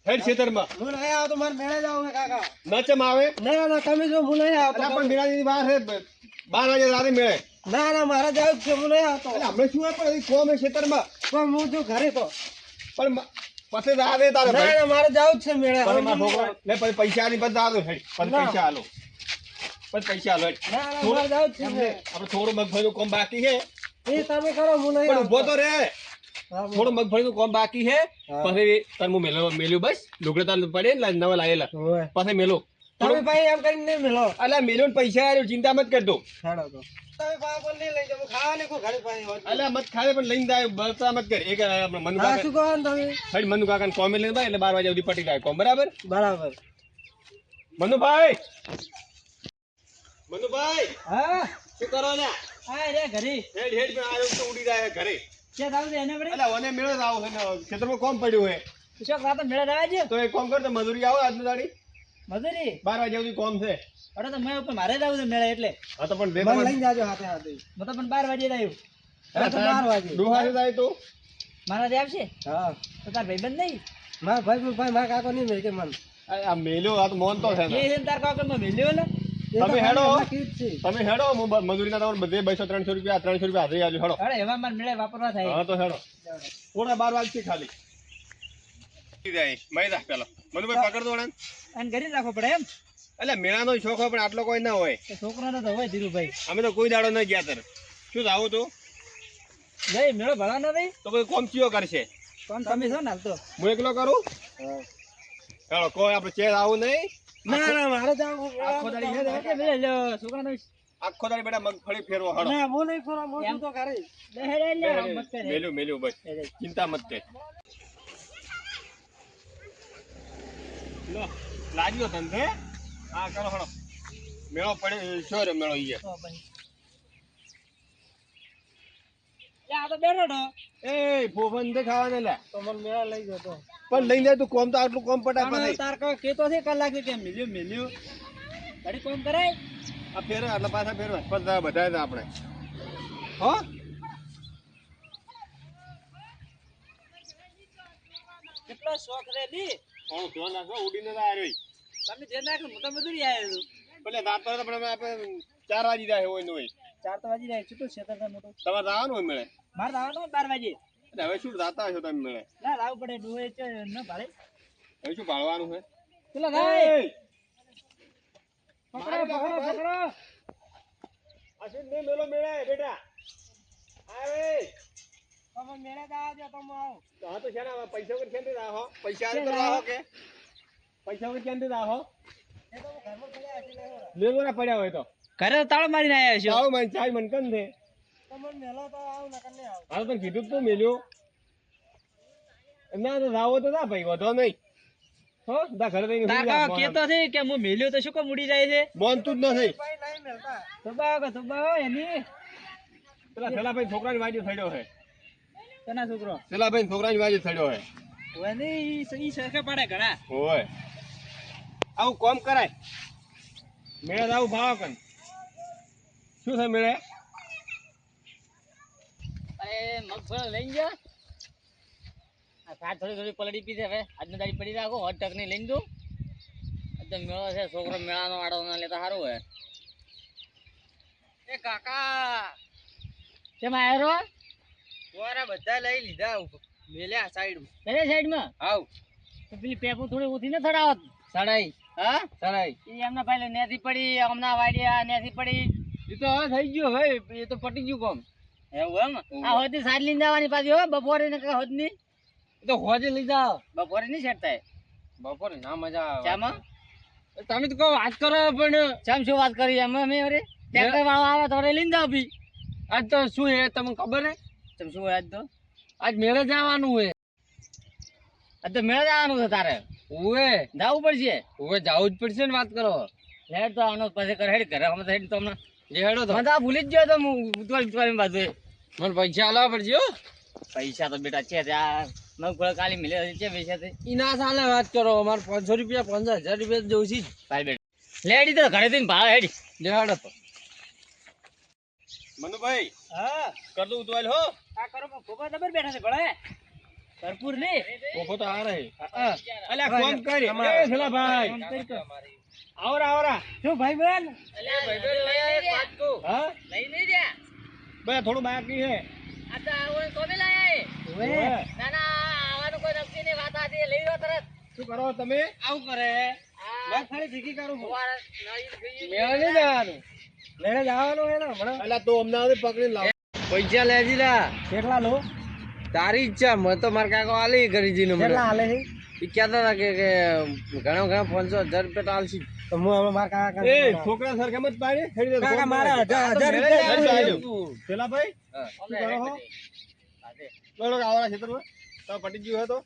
હેડ ખેતરમાં હું નહીં આવતો, મારે મેળે જાવ છે કાકા. ન ચમ આવે ના તમે જો હું નહીં આવતો. અલા પણ મેળાની વાર છે 12 વાગે રાતે મેળે. ના મારે જાવ છે, હું નહીં આવતો. એટલે હમણાં શું હોય પણ કોમ છે ખેતરમાં પણ હું જો ઘરે તો પણ પછી રાતે તારે ભાઈ ના મારે જાવ છે મેળે. પણ મારો છોકરો લે પછી પૈસા ની બધા આલો હેડ પણ પૈસા આલો પણ પૈસા આલો હેડ. ના મારે જાવ છે. આપણે થોડું મગફળીનું કામ બાકી છે એ તમે કરો, હું નહીં પણ આવતો. ઉભો તો રે થોડું મગફળીનું કામ બાકી છે પછી તને હું મેલ્યું બસ લુગડે તાર પડે ને નવા લાયેલા પછી મેલું તમે ભાઈ એમ કરીને નહીં મેલો. અલા મેલ્યું ને પૈસા આલ્યો ચિંતા મત કરતો હેડો તો તમે ભાઈ પણ નહીં લઈ જાવ, ખાવા નહીં કોઈ ઘરે પાણી હોય. અલા મત ખાવે પણ લઈને જાય બરતા મત કર એક મનુ હા કાકા શું કહો ને તમે. હડી મનુ કાકા કોમે લઈને ભાઈ એટલે 12 વાગે સુધી પટી જાય કોમ બરાબર બરાબર. મનુભાઈ મનુભાઈ હા શું કરો ને હા રે ઘરે હેડ હેડ પણ આયો તો ઉડી જાય ઘરે ક્યાં જાવ છે એને પડે. અલા ઓને મેળો જ આવો છે ને ખેતરમાં કોમ પડ્યું હે શું વાત મેળે જવા છે તો એક કામ કર તો મજૂરી આવો આજની દાડી મજૂરી. 12 વાગ્યા સુધી કોમ છે અરે તો મેં ઉપર મારે જ આવું છે મેળે એટલે હા તો પણ બે મને લઈને જાજો હાથે હાથે. મેં તો પણ 12 વાગે જ આવ્યું. હવે તો 12 વાગે દુહારે જાય તો મારા જે આવશે. હા તો તાર ભાઈબંધ નહીં. મારા ભાઈ મારા કાકો નહીં મેં કે મન આ મેલ્યો આ તો મોન તો છે ને એ તાર કાકો માં મેલ્યો ને. તમે હેડો તમે હેડો હું મજૂરીના તમારે બધે 200-300 રૂપિયા 300 રૂપિયા હાજરી આલ્યો હેડો અરે એમાં મારે મેળે વાપરવા થાય. હા તો હેડો પૂરા 12 વાગશે ખાલી જાય મૈદા પેલો મનુભાઈ પકડ દો ને અને ઘરે રાખવો પડે એમ. એટલે મેળાનો શોખ હોય પણ આટલો કોઈ ના હોય તો છોકરાનો તો હોય ધીરુભાઈ. અમે તો કોઈ દાડો ન ગયા તર શું આવું તો ભાઈ મેળો ભળવાનો નહીં તો કોઈ કોમ ચિયો કરશે કોણ તમે છો ને હાલ તો. હું એકલો કરું હેડો કોઈ આપણે ચેર આવું નહીં ના મારે જાવ આખો દાડી હે છોકરાનો આખો દાડી બેટા મગફળી ફેરવો હેડો ના હું નહીં ફરો મોટું તો કરે મેલ્યું મેલ્યું બસ ચિંતા મત કર લો લાગ્યો તને હા કરો હેડો મેળો પડે શું રે મેળો ઈ આ તો બેઠો તો એ ફોફન દે ખાવાને લે તો મને મેળા લઈ ગયો તો. પણ લઈને જાય તું કોમ તો આટલું કોમ પટાય પણ પછી તાર કા કેતો છે કલાક કે મેલ્યું ઘડી કોમ કરાય. આ ફેરવા એટલે પાછા ફેરવા બધા બધા જ આપણે હો કેટલો શોખ રે દી. હું તો નાખો ઉડીને જ આવ્યો તમે જે નાખો મોટા મજૂરી આવ્યો છું. ભલે રાત પડે પણ આપણે 4 વાગી જાય હોય ને હોય 4 તો વાજી જાય છૂટું છે તો મોટું. તમારે આવવાનું હોય મળે મારે તો આવવાનું 12 વાગે. એટલે હવે શું જાતા હશો તમે મળે ના લાવવું પડે ડોહે છે ન ભાડે. હવે શું ભાળવાનું છે પેલા ભાઈ પકડો. અશ્વિન ને મેલો મેળે બેટા આવે તમે મેળે જાવ જો તમે આવો. હા તો છે ને પૈસા વગર કેમ રાખો પૈસા તો રાખો કે પૈસા વગર કેમ રાખો એ તો ઘરમાં પડ્યા છે લેવો. લેવો ના પડ્યા હોય તો ઘરે તાળો મારીને આવ્યા છો. આવો મને ચાય મન કન દે તમને મેલો તો આવ ના કને આવ. હાલ તો કીધું તો મેલ્યો ના તો રાવો તો ના ભાઈ વધો નહીં હો દા ઘરે જઈને તાર કાકા કેતો છે કે હું મેલ્યો તો શું કામ ઉડી જાય છે. મોનતું જ નથી ભાઈ નહીં મેલતા. તબાવ એની પેલા પેલા ભાઈ છોકરાની વાજી થડ્યો છે તના છોકરો પેલા ભાઈ છોકરાની વાજી થડ્યો છે ઓની ઈ સરખે પડે ઘણા. ઓય આવું કોમ કરાય મેળે આવું ભાવ કન શું છે મેળે અરે મગફળી લઈ જા. આ સાત થોડી પલડી પી છે. હવે આજની દાડી પડી રાખો હોટ ટક ની લઈને દઉં. એકદમ મેળો છે છોકરો મેળાનો આડો ના લેતા સારું હોય. એ કાકા કેમ આવ્યો રો બધા લઈ લીધા મેલ્યા સાઈડ સાઈડમાં આવ તો પેલી પેપુ થોડી ઉઠી ને થડાવત સડાઈ. હા સડાઈ એ એમના ભાઈ નેથી પડી હમણાં વાડિયા નેથી પડી. એ તો હવે થઈ ગયું હવે એ તો પટી ગયું કોમ. એવું એમ આ હોદી સાઈડ લઈને જવાની પાછી હો બપોરે ને કઈ હોદ ની તો હોજે લઈ જાઓ. બપોરે નહીં સેટ થાય. બપોરે ના મજા આવે. ચામાં તમે તો કહો વાત કરો પણ ચામ શું વાત કરી અમે અરે ટ્રેક્ટર વાળો આવે તો લઈને જાવ બી. આજ તો શું હે તમને ખબર હે તમે શું આજ તો આજ મેળે જવાનું હે. આજ તો મેળે જવાનું છે તારે. ઓવે જવું પડશે. ઓવે જવું જ પડશે ને વાત કરો. લેટ તો આનો પછી કરે હેડ ઘરે અમે હેડ તો હમણાં લેડો તો મને ભૂલી જ ગયો તો હું ઉતવાળી બાજુ મને પૈસા આલવા પડશે હો. પૈસા તો બેટા છે ત્યાં મગફળી કાલી મિલે છે પૈસા થી ઈ ના સાલે વાત કરો. અમારે 500 રૂપિયા 5000 રૂપિયા જવું છે ભાઈ બેટા લેડી તો ઘરે થી ભાવ હેડી લેડો તો મનુભાઈ હા કર દઉં ઉતવાલ હો આ કરો ખોબા દબર બેઠા છે ભળે ભરપૂર ને ઓફો તો આ રહે અલ્યા કોમ કરી એ છેલા ભાઈ આવરા શું ભાઈ બેન અલ્યા ભાઈ બેન લઈ આય પાટકો હા લઈ નહીં રહ્યા બે થોડું બાકી હે આ તો આવણ કોમે લાયા ઓએ ના ના આવવાનું કોઈ નક્કી ની વાત આતી લઈ લો તરત શું કરો તમે આવું કરે બસ ખાલી ભીગી કરું મેળે જવાનું લેણે જવાનું હે ને હમણાં અલ્યા તો અમદાવાદ પકડી લાવ પૈસા લેજી લા કેટલા લો તારી ઈચ્છા મેં તો મારા કાકો આલી ગરીજી ને કેટલા હાલે છે ઈ કહેતા હતા કે ઘણા 500,000 રૂપિયા આલસી તો હું હવે મારા કાકા એ છોકરા સર કેમ જ પાડી ખેડી દે કાકા મારા 1000 રૂપિયા પેલા ભાઈ લોડો આવરા ખેતરમાં તો પટી ગયું હોય તો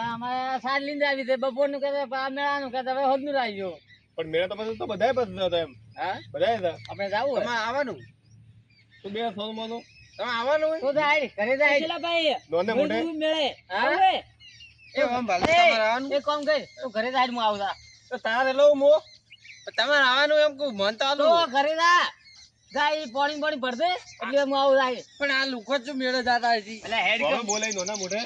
અમારે સાત લીંદ આવી છે બપોર નું કહેતા મેળાનું કહેતા હવે હોદ નું રાખ્યો પણ મેળા તો પછી તો બધાય પછી હતા એમ હા બધાય હતા આપણે જાવું તમારે આવવાનું તું બે સોનું મોનું તમે આવવાનું હોય તો જાય ઘરે જાય ભાઈ દોને મોઢે મેળે હા એ આમ ભાલે તમારે આવવાનું એ કોમ કર તું ઘરે જાય હું આવતા તો તારે લઉં મો તમારે આવવાનું એમ કહું મન તો તો ઘરે જા જાય પાણી ભરદે એટલે હું આવું જાય પણ આ લુખો જ મેળે જાતા હતી એટલે હેડ હવે બોલાઈ દોના મોઢે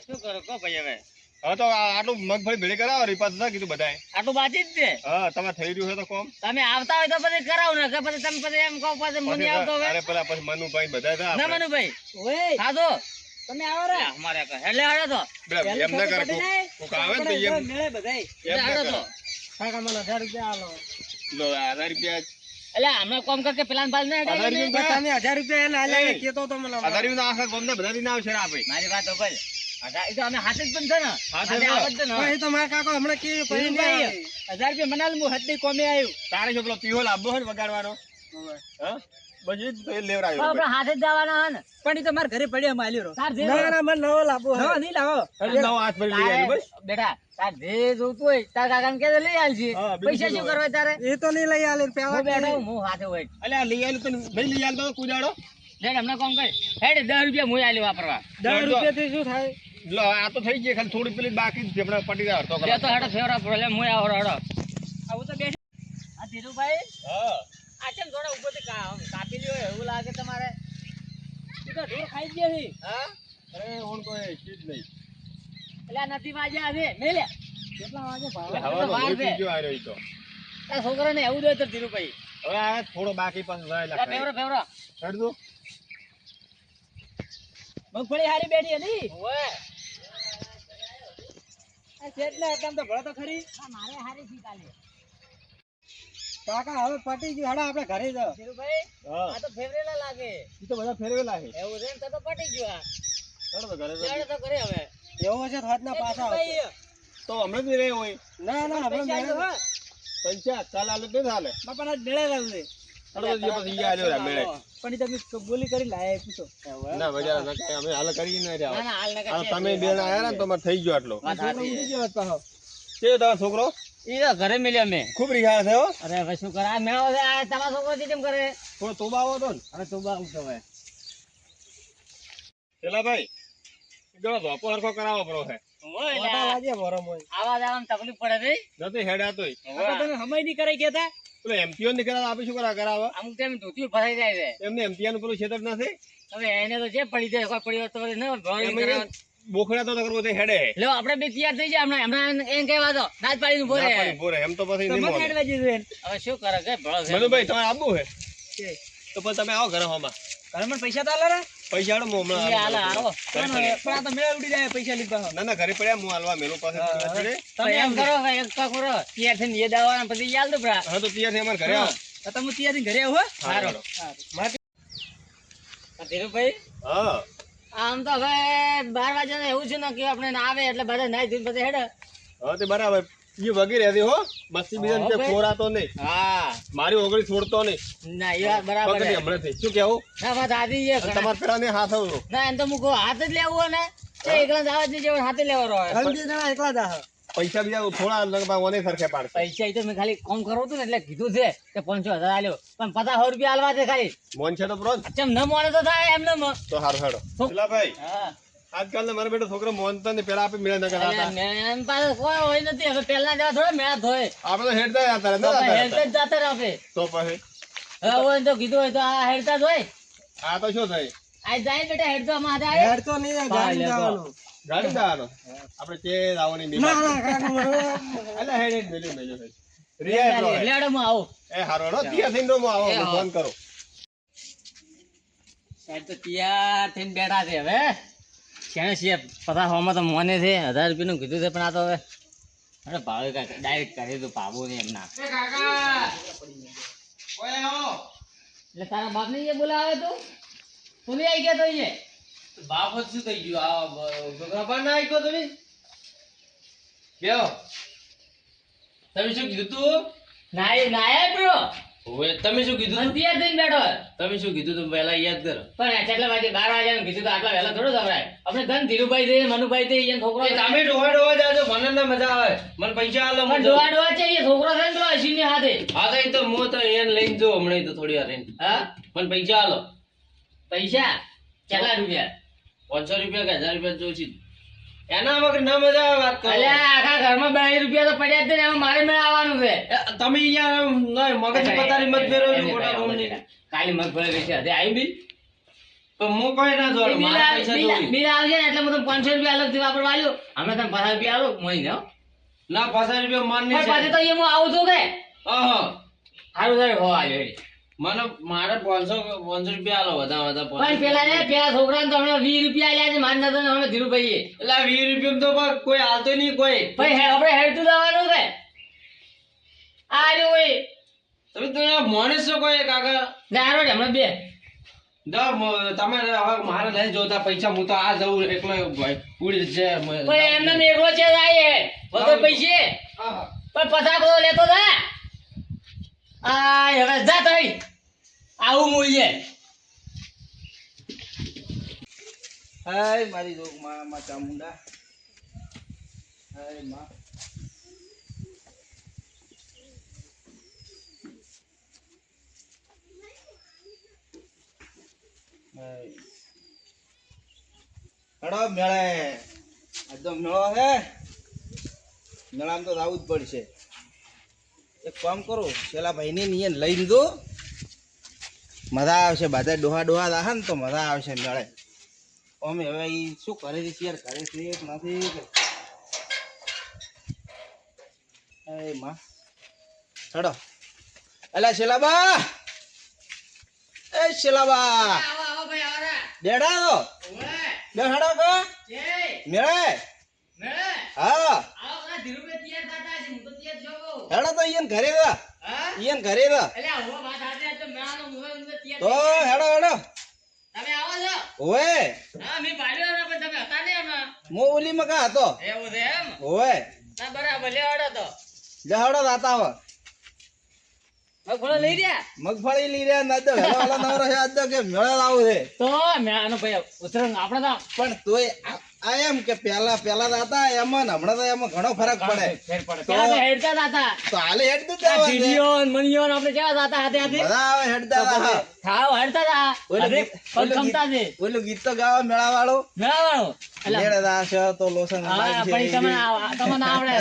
શું કરો કો ભાઈ હવે હા તો આટલું મગફળી ભેળી કરાવો રીપા થતા કીધું બધાય આટલું બાકી જ છે હા તમારે થઈ રહ્યું છે તો કોમ તમે આવતા હોય તો પછી કરાવો ને કે પછી તમે પછી એમ કહો પછી મને આવતો હવે અરે પેલા પછી મનુભાઈ બધા હતા ના મનુભાઈ ઓય સાધો તમે આવો રે અમારે એટલે હાડો તો એમ ના કરે કોક આવે ને તો એમ મેળે બધાય એમ ના હાડો કરે તો કાકા મને 1000 રૂપિયા આલો લો 1000 રૂપિયા એટલે હમણાં કોમ કરકે પેલા ભાલ ને હજાર રૂપિયા તમે 1000 રૂપિયા એને આલ્યા કેતો તો મને 1000 રૂપિયા આખા ગામના બધા દિન આવશે આપે મારી વાત તો ભાઈ એ તો અમે હાથે જ પણ છે ને હાથે હાથે આવત છે ને પણ એ તો મારા કાકો હમણાં કે ભાઈ 1000 રૂપિયા મનાલ હું હદ્દી કોમે આવ્યું તારે જો પેલો પીવો લાવવો હોય ને વગાડવાનો હા બજી તો એ લેવરાયો આપણે હાથે જ જવાના હે ને પણ એ તો મારા ઘરે પડ્યા માલ્યો તાર જે ના ના મને નવો લાવો નવો નહીં લાવો નવો હાથ ભરી લઈ આવ્યો બસ બેટા તાર જે જોતું હોય તાર કાકાને કે લઈ આલજી હા, બિલકુલ પૈસા શું કરવા તારે એ તો નહીં લઈ આલે હું પેલા બેઠો હું હાથે હોય અલ્યા લઈ આલ્યું તો નહીં લઈ આલતો કુદાડો જેને હમણાં કોમ કરી હેડ 10 રૂપિયા હું આલ્યો વાપરવા 10 રૂપિયાથી શું થાય લો આ તો થઈ ગઈ ખાલી થોડી પેલી બાકી છે આપણે પટી જાય તો બે તો હેડો ફેવરા પ્રોબ્લેમ હું આવો હેડો આવું તો બેઠ આ ધીરુભાઈ હા આ કેમ થોડા ઉભો થી કાપી લ્યો એવું લાગે તમારે તું તો ઢોર ખાઈ ગયો છે હા અરે ઓન કોઈ ચીજ નહીં એટલે આ નથી વાજ્યા છે મે લે કેટલા વાગે ભાવ હવાનો હોય જો આવ્યો ઈ તો આ છોકરાને એવું દે તો ધીરુભાઈ હવે આ થોડો બાકી પાછો જાય આ ફેવરો ફેવરો છોડ દો મગફળી હારી બેઠી હતી ઓય આ કેટલા એકદમ તો ભળો તો ખરી આ મારે હારી સી કાલે કાકા હવે પટી ગયું હાડા આપણે ઘરે જાવ ધીરુભાઈ હા આ તો ફેવરેલા લાગે ઈ તો બધા ફેરવેલા છે એવું છે ને તો પટી ગયું ચાલો તો ઘરે આ તો કરે હવે એવો છે હાથના પાછા આવશે. તો હમણાં જ રહે હોય ના ના આપણે મેળે પૈસા ચાલ આલે તો ચાલે બાપા ના મેળે લાવું છે ચાલો તો જે પછી ઈ આલ્યો રા મેળે પણ ઈ તમે બોલી કરી લાયા પૂછો ના મજા ના કે અમે હાલ કરી ન ના રહ્યા ના હાલ ના આ તમે બેન આયા ને તો માર થઈ ગયો આટલો વાત સાચી ઉડી ગયો પાછો કે તારો છોકરો ઈ તો ઘરે મિલ્યા મેં ખૂબ રિહાળ છે હો અરે ભાઈ શું કરે આ મેળો છે આ તમારા છોકરો થી કેમ કરે થોડો તોબા આવો તો ને હવે તો બા ઉઠો હવે પેલા ભાઈ ગયો ધોપો હરખો કરાવો પડો છે મોટા લાગે વરમ હોય આવા જવામાં તકલીફ પડે છે નથી હેડા તોય કાકા તમે હમાઈ ની કરાઈ કેતા પેલો એમપીઓ ની કરાવ આપી શું કરાવે અમુક ટાઈમ ધોતી ફસાઈ જાય છે એમને એમપીઓ નું પેલું ક્ષેત્ર નથી હવે એને તો જે પડી જાય કોઈ પડી હોય તો પછી ન ભણી એમાં કરાવે. બોખડા તો કરવો તે હેડે લો આપણે બે તૈયાર થઈ જાય હમણાં એમ કહેવા દો નાચ પાડીને બોલે ના પાડી બોરે એમ તો પછી નહીં મને મોને. હેડવા દીધું હવે શું કરે કે ભળો છે મનુભાઈ તમારે આપવું હે એને તો પછી તમે આવો ઘરે હોમાં ઘરે મને પૈસા તો આલો રે પૈસા હાલો હું ઈ હાલે, હમણાં આવો. ઘરે પડ્યા. પણ આ તો મેળ ઉડી જાય પૈસા લીધા ના ના ઘરે પડ્યા હું હાલવા મેલું પાસે પડ્યા. તમે એમ કરો કે એક કામ કરો તૈયાર થઈને એ દાવાના પછી યાદ દો ભરા હા તો તૈયાર થઈ અમારે ઘરે આવો તમે તૈયાર ઘરે આવો હો? હારો. ધીરુભાઈ હા આમ તો હવે 12 વાગ્યા એવું છે ને કે આપણે ના આવે એટલે બધા નાઈ ધોઈને પછી હેડે હા તે બરાબર ઈ વગી રહેતી હો મસ્તી બીજાને તે ખોરાતો નહીં હા મારી ઓગળી છોડતો નહીં ના એ વાત બરાબર પકડી છે. હમણાંથી શું કેવું ના વાત આધી છે અને તમારા પેલા ને હાથ આવતો ના એમ તો મૂકો હાથ જ લેવું હોય ને તો એકલા જ આવવા જ નહીં જેવો હાથે લેવાનો હોય અમે બે જણા એકલા જ આહો. પૈસા બીજા થોડા લગભગ ઓને સરખે પાડશે પૈસા ઈ તો મેં ખાલી કોમ કરવું હતું ને એટલે કીધું છે કે 500,000 આલ્યો પણ 50 રૂપિયા આલવા છે ખાલી મોન છે તો પ્રો ચમ ન મોને તો થાય એમ ન તો હારું હેડો પેલા ભાઈ હા આજકાલ મારા બેટો છોકરો મોનતા ને પેલા આપી મેળા ન એટલે કરાતા મેં પાસે કોઈ હોય નથી હવે પહેલા જેવા થોડા મેળા ધોય આપણે તો હેડતા જતા તો રહેતા પછી હેડતા જ જાતા રહે આપણે. તો પછી હવે હોય ને તો કીધું હોય તો આ હેડતા જ હોય આ તો શું થાય આ જાય બેટા હેડતો આમાં હાથે આવે હેડ તો નહીં ગાડી જવાનું ગાડી જવાનો આપણે તે આવવાની નહીં ના ના કાકા બરોબર અલા હેડ મેલ્યો રિયા એટલો એટલે આડો હું આવું એ હારો નો ત્યાં થઈને તો હું આવો એ હા. ફોન કરો સાહેબ તો તૈયાર થઈને બેઠા છે હવે ક્યાં છીએ પચાસ હોમાં તો મોને છે 1000 રૂપિયાનું કીધું છે પણ આ તો હવે અરે ભાવે કાંઈ ડાયરેક્ટ કરી દઉં પાબો ને એમના એટલે તારા બાપ ને બોલાવે તું તું નહીં આવી ગયા તો અહીંયા બાપ જ શું થઈ ગયું આ ગોગરાબા ના આઈકો તમે બેહો તમે શું કીધું તું નાયા બ્રો ઓએ તમે શું કીધું મને તું તૈયાર થઈને બેઠો તમે શું કીધું તું પહેલા યાદ કરો પણ કેટલા વાગે 12 વાગ્યાનું કીધું તો આટલા વહેલા થોડો જવરાય આપણે ધન ધીરુભાઈ છે મનુભાઈ છે અહીંયા છોકરો એ તમે ડોહા ડોહા જાજો મને ના મજા આવે મને પૈસા આલો પણ ડોવા ડોવા છે એ છોકરો છે ને પેલો અશ્વિનની હાથે હા તો એ તો હું તો એને લઈને જો હમણાં તો થોડી વાર રહીને હા મને પૈસા આલો પૈસા કેટલા રૂપિયા 500 રૂપિયા કે 1000 રૂપિયા જોઈશે એના વગર ના મજા આવે વાત કરો અલ્યા આખા ઘરમાં 2 રૂપિયા તો પડ્યા જ છે ને એમાં મારે મેળ આવવાનું છે તમે યાર મગજ પતારી મત ફેરવજો મોટા કોમની કાલી મગફળી વેચી હતી આવી બિલ તો હું કોઈ ના જોડું મારા પૈસા જોઈ બિલ આવશે ને એટલે હું તમને 500 રૂપિયા અલગથી વાપરવા આલ્યો અમે તમને 50 રૂપિયા આલો મળી જાઓ ના 50 રૂપિયા માન પણ પાછું તો નહીં એ હું આવું છું કે હા સારું સારું હો આલ્યો હેડી. મને મારે 500 રૂપિયા આલો વધારે પણ પેલા ને પેલા છોકરાને તો હમણાં 20 રૂપિયા આલ્યા છે માન નતો ને હમણાં ધીરુભાઈએ એટલે 20 રૂપિયા તો પણ કોઈ હાલતો નહીં કોઈ ભાઈ આપણે હેડતું જવાનું છે આ રહ્યો હોય તમે તો યાર માણસ છો કોઈ કાકા જારો જ હમણાં બે તમે હવે મારે નહીં જોતા પૈસા હું તો આ જવું એકલો ભાઈ ઉડી છે પણ એમને એકલો છે જાય વગર પૈસે આહા. પણ પચાસ બધો લેતો જા આ હવે જા તઈ આવું મૂલ્ય હાય મારી જોગ માં ચામુંડા હાય માં હડો મેળે આજ તો મેળો હે મેળામાં તો આવવું જ પડશે એક કામ કરો પેલા ભાઈને નિયન લઈને દો મજા આવશે બધા ડોહા ડોહા દાહે ને તો મજા આવશે મેળે અમે હવે ઈ શું કરે છે શેર કરે છે કે નથી એ માં ચડો અલા શેલાબા એ શેલાબા આવો આવો ભાઈ આવો રે બેડા તો ઓએ બેહાડો કો જય મેળે મેળે હા આવો ના ધીરુભાઈ તૈયાર થતા છે હું તો તૈયાર જોવો હેડો તો ઈયન ઘરે રા હા ઈયન ઘરે રા એટલે આવો વાત આજે તો મેળાનો મુહે ઉનને તૈયાર તો હેડો હેડો તમે આવો છો ઓએ હા મે ભાડ્યો ને પણ તમે હતા ને એમાં મો ઓલી મકા હતો એવું છે એમ ઓએ ના બરાબર લેવાડો તો જહાડો દાતા હવે મગફળો લઈ રહ્યા મગફળી લઈ રહ્યા ના તો હેલો હેલો નવરો છે આજ તો કે મેળા લાવું છે તો મેળાનો ભાઈ ઉતરંગ આપણે તો પણ તોય આ એમ કે પેલા પેલા દાતા એમાં ને હમણાં તો એમાં ઘણો ફરક પડે ફેર પડે પેલા તો હેડતા હતા તો હાલે હેડ દે આ જીડીઓ ને મણીઓ ને આપણે કેવા હતા હાથે હાથે બધા આવે હેડતા હતા થાવ હેડતા હતા ઓલું અરે ગીત- પગ ઓલું ખમતા છે ઓલું ગીત તો ગાવા મેળા વાળો મેળાવાળો એટલે લેડે દાસ તો લોસન હા પણ તમને આવડે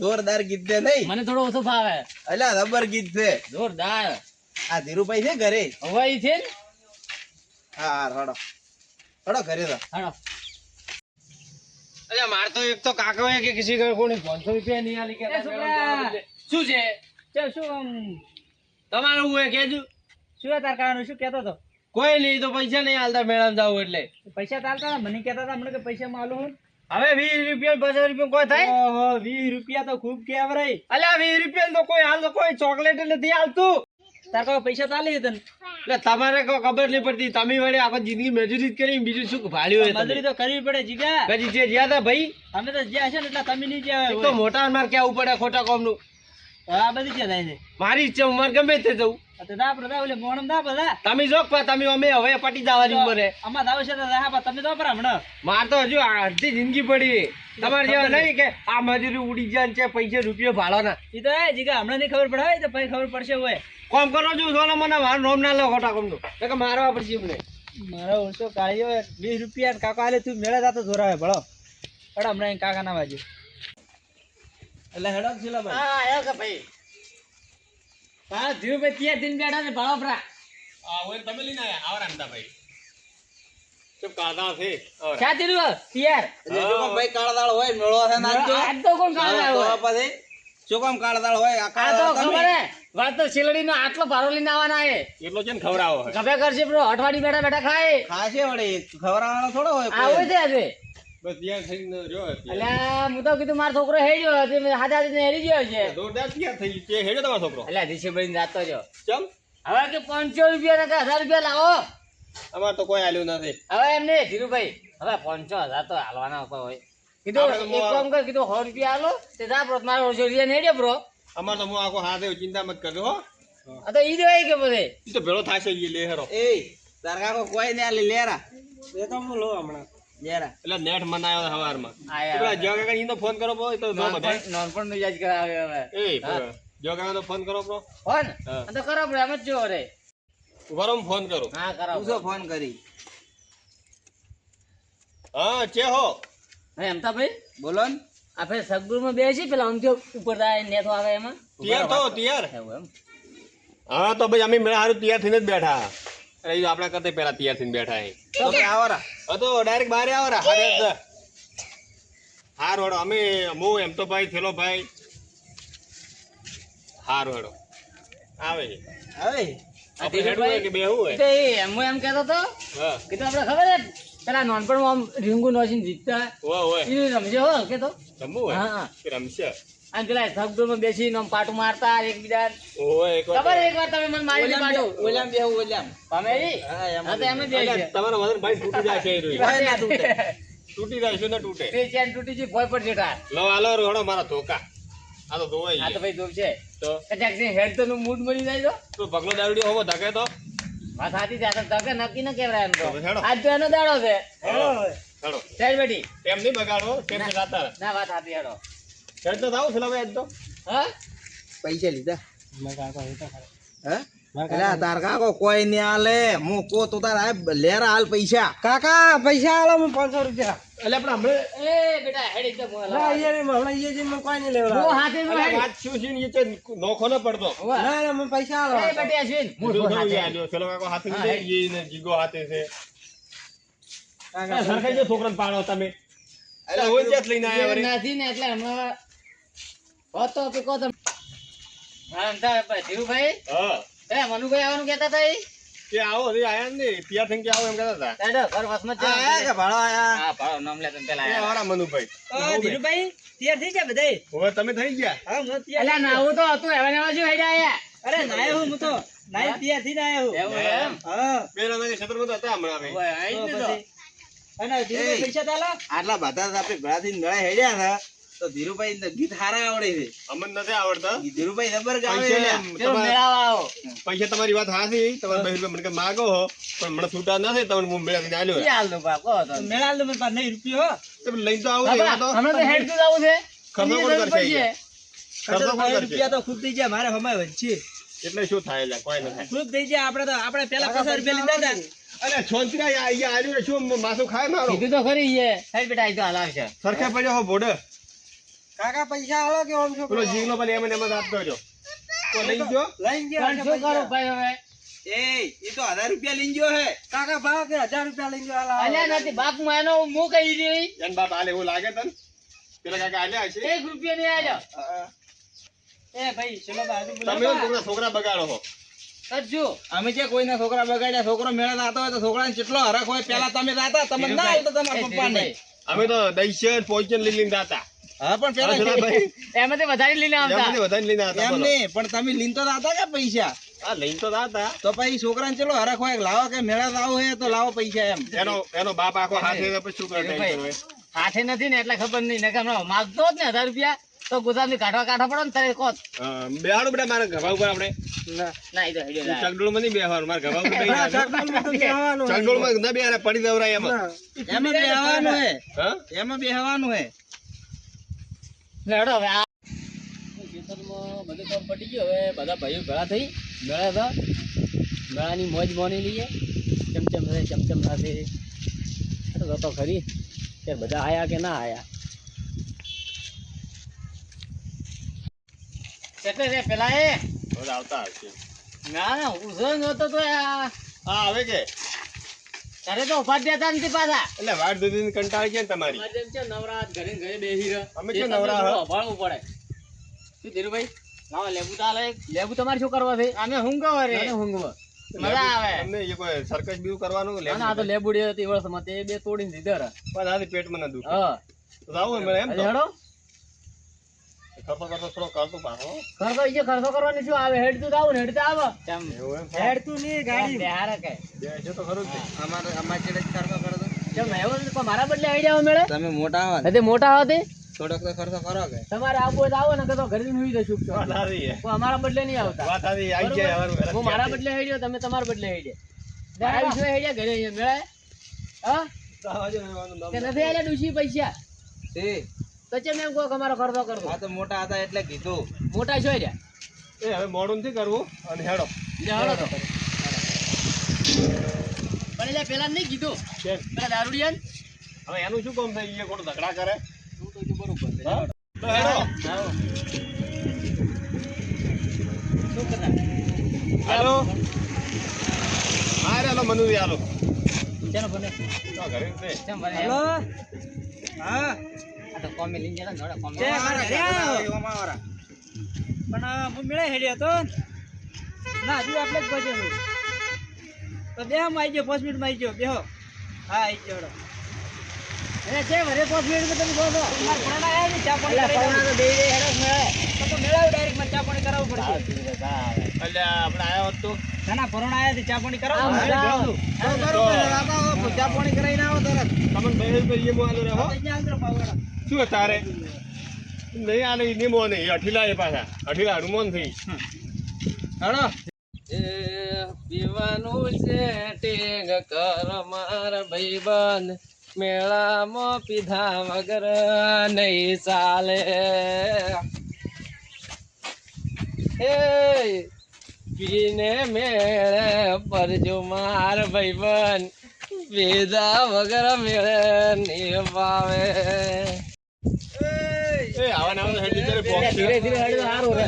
જોરદાર ગીત છે નહીં મને થોડો ઓછો ફાવે અલ્યા રબર ગીત છે જોરદાર આ ધીરુભાઈ છે ઘરે હવે ઈ છે ને હા હડો હડો ઘરે તો હાલો અરે માર તો એક તો કાકો હે કે કિસી का कोई 500 રૂપિયા નહીં આલી કે એ છોકરા શું છે ચાલ શું તમારું હું કેજો શું તાર કાનું શું કહેતો તો કોઈ નહીં તો પૈસા નહીં આલતા મેળામાં જાવ એટલે પૈસા તાલતા મને કહેતા હતા હમણાં કે પૈસા માલું હું હવે 20 રૂપિયા 50 રૂપિયા કોઈ થાય ઓહો 20 રૂપિયા તો ખૂબ કેવરાય અલ્યા 20 રૂપિયા તો કોઈ હાલ તો કોઈ ચોકલેટ નથી હાલતું તાર કોઈ પૈસા તાલી તને એટલે તમારે કોઈ ખબર નહીં પડતી તમે વળી આખો જિંદગી મજૂરી જ કરી બીજું શું ભાળ્યું હોય મજૂરી તો કરવી પડે જીગા કદી જે જ્યાં તા ભાઈ અમે તો જ્યાં છે ને એટલે તમે નહીં જ્યાં એક તો મોટા માર કેવું પડે ખોટા કોમનું આ બધી જ્યાં થાય છે મારી ઈચ્છા હું મારે ગમે તે જવું તો દા પ્રદા ઓલે મોણમ દા બધા તમે જો પા તમે અમે હવે પટી જવાની ઉંમર હે આમાં દાવ છે તો દા પા તમે તો પર હમણાં માર તો હજુ અડધી જિંદગી પડી તમારે જેવા નહીં કે આ મજૂરી ઉડી જાય ને છે પૈસા રૂપિયા ભાડવાના ઈ તો એ જીગા હમણાં નહીં ખબર પડે તો પછી ખબર પડશે હોય કોમ કરો છો સોનો મને મારું નામ ના લો ખોટા કોમનું કે મારવા પડશે એમને મારો ઓળસો કાઢ્યો 20 રૂપિયા કાકા આલે તું મેળા જાતો જોરાવે ભળો પડ હમણાં કાકા ના વાજે એટલે હેડો છેલા ભાઈ હા આયો કે ભાઈ હા ધીરુભાઈ ત્યાં દિન બેઠા ને ભાળો પરા આ ઓય તમે લઈને આયા આવરા નતા ભાઈ તો કાળા છે ઓર ક્યાં દીધું પિયર એટલે જો કોમ ભાઈ કાળા દાળ હોય મેળો છે ના જો આજ તો કોણ કાળા તો હોય પછી જો કોમ કાળા દાળ હોય આ આ કાળા તો દાળ ખબર હે વાત તો શિલડી નો આટલો ભારો લઈને આવવાના હે એટલો છે ને ખવડાવો હે. કભે કરશે બ્રો અઠવાડી બેઠા બેઠા ખાય ખાશે વળી ખવડાવવાનો થોડો હોય આવું કોઈ. છે આજે બસ તૈયાર થઈને રહ્યો અત્યારે. અલ્યા હું તો કીધું મારો છોકરો હેડ્યો હાથે હાથે હેરી ગયો છે જોરદાર તૈયાર થઈ ગયું. કે હેડ્યો તમારો છોકરો અલ્યા દિશે બળીને જાતો જો ચમ હવે કે 500 રૂપિયા કે 1000 રૂપિયા લાવો અમાર તો કોઈ આલ્યું નથી. હવે એમને ધીરુભાઈ હવે 500,000 તો હાલવાના ઉપર હોય કીધું આપણે તો એક કામ કર કીધું 100 રૂપિયા હાલો તે જા બ્રો મારો 100 રૂપિયા હેડ્યો બ્રો અમાર તો હું આખો હાથ એવું ચિંતા મત કરજો હો. આ તો ઈ દેવાય કે બધે ઈ તો ભેળો થાશે ઈ લે હેરો. એ તાર કાકો કોઈ ને આલી લેરા એ તો હું લો હમણાં લેરા એટલે નેટ મનાયો હવારમાં. આયા. પેલા જો કાકા ઈનો ફોન કરો બ્રો. ઈ તો જો બધા. નોનપણ નું યાદ કરાવે હવે એ જો કાકા તો ફોન કરો બ્રો. ફોન હા. આ તો કરો બ્રો એમ જ જો રે ઉભા રહો, હું ફોન કરું. હા કરો પૂછો ફોન કરી હા ચે હો હે એમ તા ભાઈ બોલો ને આપણે સગુરમાં બેસી પેલા આમથી ઉપર જાય નેથો આવે એમાં તૈયાર થો તૈયાર. એવું એમ હા તો ભાઈ અમે મેં હારું તૈયાર થઈને જ બેઠા. અરે ઈ આપણા કરતે પહેલા તૈયાર થઈને બેઠા હે. તો કે આવરા હા તો ડાયરેક્ટ બહાર આવરા. હાર વડો અમે હું એમ તો ભાઈ થેલો ભાઈ હાર વડો આવે છે. હવે આપણે હેડવું હોય કે બેહવું હોય? તો એ હું એમ કહેતો તો હા કીધું આપણે ખબર હે પેલા નોનપણમાં આમ રીંગુ નોસીને જીતતા હોય હોય ઈ રમજે હો કે તો રમવું હોય હા કે રમશે અને પેલા સગુરમાં બેસીને આમ પાટું મારતા એકબીજા હોય એક ખબર એક વાર તમે મને મારી દીધી પાટું ઓલામ બેહું ઓલામ તમે ઈ? હા, એમ હા તો એમ જ અલ્યા, બેસી તમારો વજન ભાઈ તૂટી જાય છે એ રહ્યું. હોય ના તૂટે. તૂટી જાય છે ને તૂટે. બે ચેન તૂટી ગઈ ભોય પર જેઠા લો હાલો રોડો મારા ધોકા આ તો ધોવાઈ આ તો ગયા. ભાઈ દુઃખ છે તો કદાચ હેડ તો નું મૂડ મળી જાય તો તું પગલો દારૂડિયો હોવો ધકે તો વાત સાચી છે આ તો તકે નક્કી ન કેવરાય એમ તો તો હેડો. આજ તો એનો દાડો છે હેડો ચાલ બેટી એમ નહીં બગાડો કેમ કે જાતા રહે. ના વાત સાચી હેડો હેડ તો થાવ છે લે આજ તો હા પૈસા લીધા મારા કાકા એ તો ખરા. હે અલ્યા તાર કાકો કોઈ ને આલે હું કો તો તાર આ લેરા હાલ પૈસા કાકા પૈસા આલો મને 500 રૂપિયા એટલે આપણે હમણાં એ બેટા હેડ એકદમ ના મોલા અહીંયા નહીં, હમણાં અહીંયા જઈને મને કોઈ નહીં હું લેવડાવે. હાથે નું અલ્યા હેડ વાત શું છે ને એ છે નોખો ન પડતો. ના ના મને પૈસા આલો એ બેટી અશ્વિન હું બધું હાથે થયું યાર. જો પેલો કાકો હાથે હા, લીધે, હેડ. ઈ ને જીગો હાથે છે. કાકા સરખાઈ જો છોકરાને પાડો તમે. એટલે હોય ત્યાં જ લઈને આયા વળી. નથી ને એટલે હમણાં હોતો કે કો તમે હા અંતા ધીરુભાઈ હા એ મનુભાઈ આવવાનું કહેતા હતા એ કે આવો હજી આયા ને તૈયાર થઈને કે આવો એમ કહેતા હતા. હેડો ઘર વસમાં જ આયા કે ભાડો આયા હા ભાડો નામ લે તને પેલા એ આયા. અમારા મનુભાઈ. ધીરુભાઈ તૈયાર થઈ ગયા બધાય? હવે તમે થઈ ગયા. હા હું તૈયાર. અલ્યા નાવું તો હતું હવે નાવા શું હેડ્યા આયા અરે નાયો હું તો નાઈ તૈયાર થઈને આયો હું. એવું એમ હા બે જણા ક્ષેત્રમાં તો હતા હમણાં અમે. ઓય, આઈ જ ને તો. અને ધીરુભાઈ પૈસા તો આલો. આટલા બધા જ આપણે ભેળાથી નળે હેડ્યા હતા તો ધીરુભાઈ ને ગીત હારા આવડે છે અમને નથી આવડતા. ધીરુભાઈ નંબર ગાવે પૈસા લ્યા. ચલો તમારે- મેળાવા આવો પૈસા તમારી વાત હાચી. તમારે 2 રૂપિયા મને કે માગો હો પણ મને છૂટા નથી. તમને હું મેળવીને આલ્યો. ઈ હાલ દો બા કહો તો મેળા આલો મને પાસે 9 રૂપિયા હો. તમે લઈને તો આવો હા, એવા તો. હમણાં તો હેડ તો જવું છે ખર્ચો કોણ એની જરૂર કરશે પડશે. ખર્ચો કોણ 9 કરશે? રૂપિયા તો ખુદ થઈ ગયા મારે હમાય વચ્ચે. એટલે શું થાય લે કોઈ ન થાય. ખુદ થઈ ગયા આપણે પેલા 50 રૂપિયા લીધા હતા. અરે છોંચરા અહીંયા આલ્યું ને શું માથું ખાય મારો. કીધું તો ખરી છે હેડ બેટા આ તો હલાવશે સરખે પડ્યો હો બોડે. કાકા પૈસા આલો કે આમ છો પેલો જીગલો પેલી એમ ને એમ જ આપતો રહ્યો. તો લઈ ગયો. લઈને ગયા પણ શું કરું ભાઈ હવે એ તો 1000 રૂપિયા લઈને ગયો હે કાકા ભાવ કે 1000 રૂપિયા લઈને ગયા આલા. અલ્યા નથી બાપ માનો હું કહી રહી એન બાપ આલે એવું લાગે તને. પેલા કાકા આલ્યા હશે. 1 રૂપિયા નહીં આલ્યો એ ભાઈ ચલો બાજુ તમે બોલો. કોકના છોકરા બગાડો હો. કરજો અમે જે કોઈના છોકરા બગાડ્યા છોકરો મેળા જાતો હોય તો છોકરાને કેટલો હરખ હોય પેલા તમે જાતા તમે ના આવતો તમારા પપ્પાને અમે તો દહીશે પોઈચન લઈ લઈને જાતા. હા પણ હા, પેલા ભાઈ એમાંથી વધારે લઈને આવતા એમાંથી વધારે લઈને આવતા એમ બોલો. નહીં પણ તમે લીન તો જાતા કે પૈસા હા લઈને તો જાતા. તો પછી છોકરાને ચલો હરખ હોય કે લાવો કે મેળા જાવ હે તો લાવો પૈસા એમ એનો બાપ આખો હાથે તો પછી શું કરે ટેન્શન હોય. હાથે નથી ને એટલે ખબર નહીં નકર હમણાં માગતો હોત ને 1000 રૂપિયા તો ગુદામની કાઢવા પડે ને તારે કોત બેહાડો બેટા મારા ગભા ઉપર આપણે. ના એ તો હેડ્યો લાય. ચકડોળમાં નહીં બેહવાનું. મારા ગભા ઉપર બેહી હા, જવાનું. ચકડોળમાં તો બેહવાનું હોય. ચકડોળમાં ના બેહારે, પડી દવરાય એમાં. ના. એમાં બેહવાનું હે હા? એમાં બેહવાનું હે હેડો હવે આ ખેતરમાં બધું કામ પટી ગયું હવે બધા ભાઈઓ ભેળા થઈ મેળા હતા મેળાની મોજ મોની લઈએ ચમચમ છે ચમચમ સાથે તો ખરી કે બધા આયા કે ના આયા એટલે રે પેલા એ બધા આવતા હશે. ના ના ઉછળ નતો તો આ હા આવે કે તારે તો ઉભા જ દેતા નથી પાછા. એટલે વાટ જોઈને કંટાળી ગયા ને તમારી. અમારે જેમ છે નવરા ઘરે ને ઘરે બેસી રહે. અમે એ શું તમને નવરા થોડું હો? અભાળવું પડે. શું ધીરુભાઈ? લાવો લેબુ તો આલે. લેબુ તમારે શું કરવા છે? અમે ઊંઘવા રે. ઊંઘવા. મજા આવે. તમને એ કોઈ સર્કસ બીજું કરવાનું ના, ના, આ તો લેબુડી હતી વર્ષમાં તે બે તોડીને દીધા રે. પણ આથી પેટમાં ના દુખે. હા. તો આવું મને એમ અરે તો હેડો. ખર્ચો કરતો થોડો કરતો પાછો. ખર્ચો કરવાની શું આવે? હેડ તું આવ ને હેડ તો આવ. એવું એમ? હેડ તું ની ગાડી બેહારે કે. બેસે તો ખરું જ ને. અમાર ચેડે જ ખર્ચો કરો તો. કેમ એવું નથી? પણ મારા બદલે આઈડિયા મળે. તમે મોટા આવો ને તે મોટા હોતે થોડોક તો ખર્ચો કરો કે. તમારે આવું હોય તો આવો ને, કે તો ઘરે હુઈ જશું. વાત સારી છે. પણ અમારા બદલે નહીં આવતા. વાત સારી, આઈ જાય હવારું વહેલા. હું મારા બદલે હેડ્યો, તમે તમારા બદલે હેડ્યા. આવી શું હેડ્યા ઘરે અહીંયા મેળાય? હા? સાવાજો રહેવાનું નામ. કે નથી આલ્યા ડૂસી પૈસા? તે તો ચેમ એમ કહો કે અમારો ખર્ચો કરતો? આ તો મોટા હતા એટલે કીધું. મોટા શું હેડ્યા? એ હવે મોડું નથી કરવું અને હેડો. લે હળો તો. પણ એટલે પેલા નહીં કીધું કેમ? પેલા દારૂડિયા હવે એનું શું કામ થાય? એ ખોટું ઝઘડા કરે. બરોબર છે. હા? તો હેડો. આવો. શું કરતા? હાલો. હા રે, હાલો મનુરી હાલો. ચલો બને. તો ઘરે જ છે. કેમ બને? હેલો. હા આ તો કોમે લઈને જરા નોડા કોમે. પણ હું મેળે હેડ્યો હતો ના હજુ આપણે જ પહોંચ્યો તો બે આવી ગયો 5 મિનિટમાં આવી ગયો બેહો હા આવી ગયો અરે છે વરે 5 મિનિટ તમે કહો છો. મારા ભણા આયા ને ચા પાણી એટલે કરાવી પૌણા તો બેય હેડો મેળે. તો મેળાવ ડાયરેક્ટ માં ચા પાણી કરાવવું પડશે એટલે આપણે આયા હોત તો ના ના ભરણ આયા છે ચા પાણી કરાવો હા, મેળે હા. બેહું. ચા પાણી કરાવીને આવો તરત. તમને બે રૂપિયા ઈમો આલો રે હો. અહીંયા અંદર પાવડા શું હે તારે? નહીં આલે ઈ નીમો નહીં, અઠીલા એ પાછા. અઠીલા હનુમાન થઈ. હેડો. એ પીવાનું છે ટેગ કર માર ભાઈબંધ, મેળામાં પીધા વગર નહીં ચાલે. એ પીને મેળે પરજો માર ભાઈબંધ, પીધા વગર મેળે નહીં પાવે. એ આવા નાવા હેડી કરે બોક્સ. ધીરે ધીરે હેડ તો સારું રે.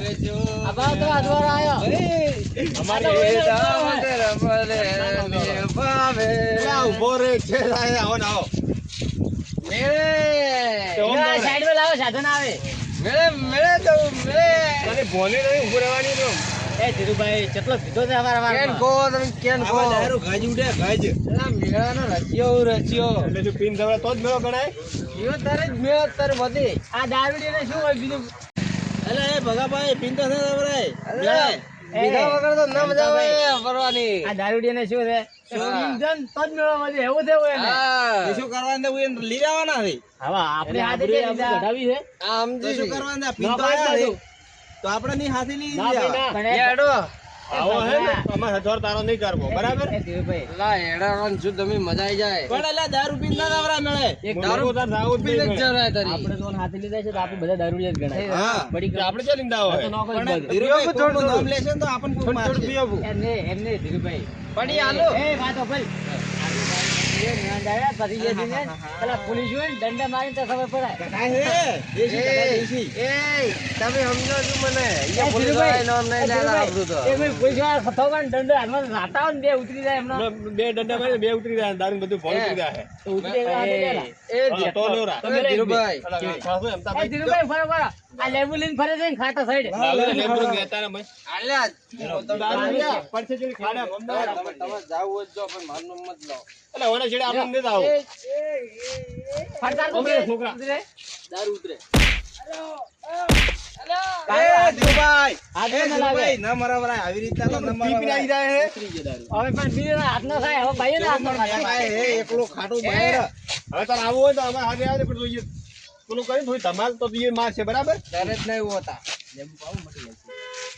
આ બા તો અધવાર આયો. અમારે પેલા ઊભો રે છે સાહેબ, આવો ને આવો. સાઈડ માં લાવો, સાધન આવે. તને ભોને નહીં ઊભો રહેવાની તો. એ ધીરુભાઈ કેટલો પીધો છે અમારા કેન વારમાં? કો તમે કેન કો. આવા ડાયરો ગાજ ઉડે ગાજ. એલા મેળાનો રચ્યો એટલે જો પીન દવડા તો જ મેળો ગણાય. ઈયો તારે જ મેળ તારે વધી. આ દારૂડીને શું હોય બીજું? અલે એ ભગાભાઈ પીન તો છે બરાબર. એ, બીજા વગર તો ના મજા આવે ફરવાની. આ દારૂડીને શું છે? ઇંધન તો જ મેળો વધે, એવું થયું એને. એ શું કરવાનું તે ઉઈને લઈ જવાના છે. હવે આપણે હાથે જે લીધા. કઢાવી છે? તો શું કરવાનું તે? પીન તો ના, આયા ભાઈ, છે. તો આપણે ની હાથી લઈ ના, ભાઈ, જવા. ના. એ હેડો. આવો હે ને અમારે હથવાર તારો નહીં કરવો, બરાબર? એ ધીરુભાઈ, લા હેડાવાનું શું તમે મજા આવી જાય. પણ એલા દારૂ પીન ના નવરા મળે. એક દારૂ તાર રાવું જ પીને નહીં જ મળે. જરાય તારી. આપણે તો હાથે લીધા છે તો આપણે બધા દારૂડિયા જ ગણાય. હા. બડી એટલે આપણે ચાલી ને દાવો તો હોય. નોકો જ પણ બધું. ધીરુભાઈ કોકનું નામ લેશે ને તો આપણને કોક મારશે. એમને ધીરુભાઈ. પડી હાલો. એ વાતો ભાઈ. એ નંદાયા પછી જે દીને પેલા પોલીસ હોય ને દંડા મારીને તો ખબર પડે. કટાય છે. દેશી કટાય દેશી. એ તમે સમજો છો મને. એ ધીરુભાઈ, એ ભાઈ પોલીસવાળા થવાના દંડા હાથમાં રાતા હોય ને બે ઉતરી જાય એમનો. બે ડંડા મારીને બે ઉતરી જાય, દારૂ બધું ભોળ ઉતરી જાય. તો ઉતરી જાય હાથે લેલા. હા, તો લેવરા. તમે લઈ ધીરુભાઈ. ખાસું એમ તા એ ભાઈ. ધીરુભાઈ ફરો ફરો. આ લેબુ લઈને ફરે છે ને ખાટા સાઈડ. લાવે લેબરું કહેતા ને ભાઈ. આલ્યા. દારૂ નહીં, પડશે જેવી ખાડા અમદાવાદ. તમે જાવ હોય તો પણ મારનું મત લો. એટલે ઓના છેડે આપણે નથી આવું. ફરતા તો ઉતરે, છોકરા. ઉતરે. દારૂ ઉતરે. એ ધીરુભાઈ. હાથ એ માં ના લાગે. ધીરુભાઈ, ના મરાવરાય. આવી રીતના તો ના પી પીને આવી મરાવરાય. જાય હે. હવે પણ બીજાના હાથનો થાય. હવે ભાઈઓના હાથનો થાય. આ હે એકલો ખાટું બહાર. હવે તારે આવવું હોય તો અમારે હાથે આવે પણ જોઈએ પેલું કરી થોડી ધમાલ તો એ માર છે, બરાબર? ત્યારે જ નહીં હોતા.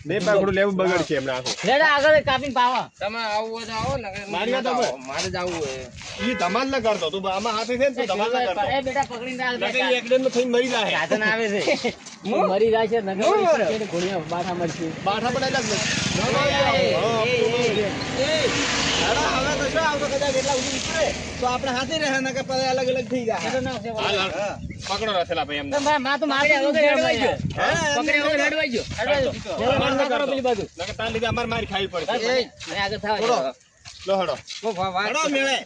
નહીં પાકડું લેવું બગડશે એમને આખું. રેડા આગળ કાપીને પાવા. તમે આવું હોય તો આવો ને. મારી વાત સાંભળ. મારે જ આવવું હોય. ઈ ધમાલ ના કરતો તું આમાં હાથે છે ને તું ધમાલ ના કરતો. એ બેટા પકડીને રાખ નકર બેટા. ઈ એક્સિડન્ટ થઈને મરી જાય. સાધન આવે છે. મરી જાય છે નગર ઘોડિયા બાઠા મરશે. બાઠા પડેલા જ નથી. દાદા, હવે તો શું આવતો કદાચ એટલા સુધી ઉતરે તો આપણે હાથે રહે ને કે પછી અલગ અલગ થઈ જાય. એ તો ના છે. હાલ, હાલ. પકડો રથેલા ભાઈ એમને. માં તો મારે હેડવાઈ ગયો. પકડે વગર હેડવાઈ ગયો. ધમાલ ના કરો પેલી બાજુ. નકર તાર લીધે અમારે મારી ખાવી પડશે. અહીં આગળ થાવ. લો હડો. હેડો મેળે.